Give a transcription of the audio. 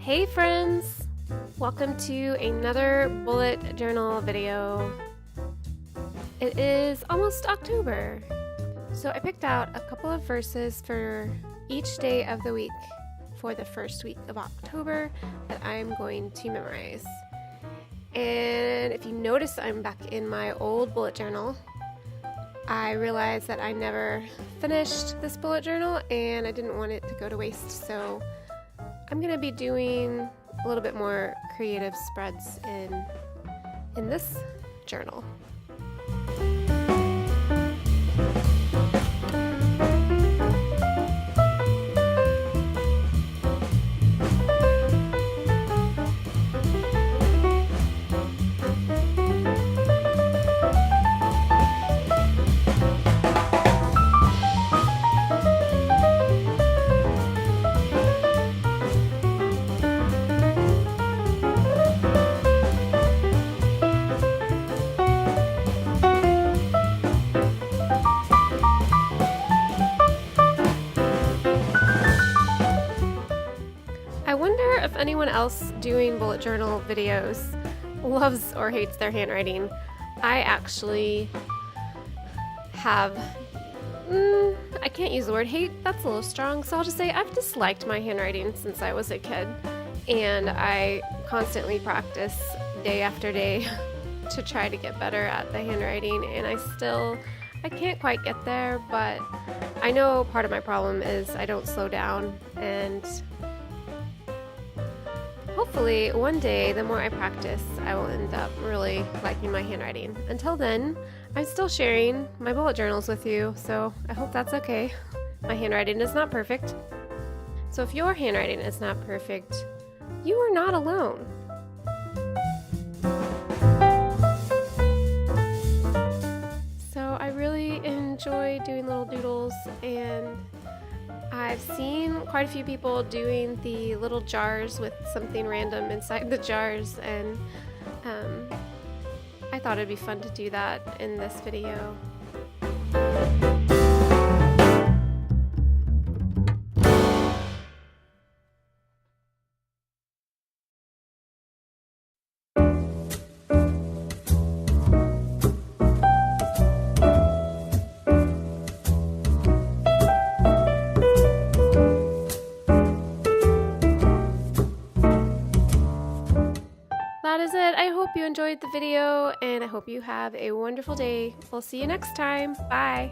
Hey friends! Welcome to another bullet journal video. It is almost October, so I picked out a couple of verses for each day of the week for the first week of October that I'm going to memorize. And if you notice, I'm back in my old bullet journal. I realized that I never finished this bullet journal and I didn't want it to go to waste, so I'm going to be doing a little bit more creative spreads in this journal. I wonder if anyone else doing bullet journal videos loves or hates their handwriting. I actually have, I can't use the word hate, that's a little strong, so I'll just say I've disliked my handwriting since I was a kid, and I constantly practice day after day to try to get better at the handwriting, and I can't quite get there, but I know part of my problem is I don't slow down, and hopefully one day, the more I practice, I will end up really liking my handwriting. Until then, I'm still sharing my bullet journals with you, so I hope that's okay. My handwriting is not perfect. So if your handwriting is not perfect, you are not alone. So I really enjoy doing little doodles, and I've seen quite a few people doing the little jars with something random inside the jars, and I thought it'd be fun to do that in this video. That is it. I hope you enjoyed the video, and I hope you have a wonderful day. We'll see you next time. Bye.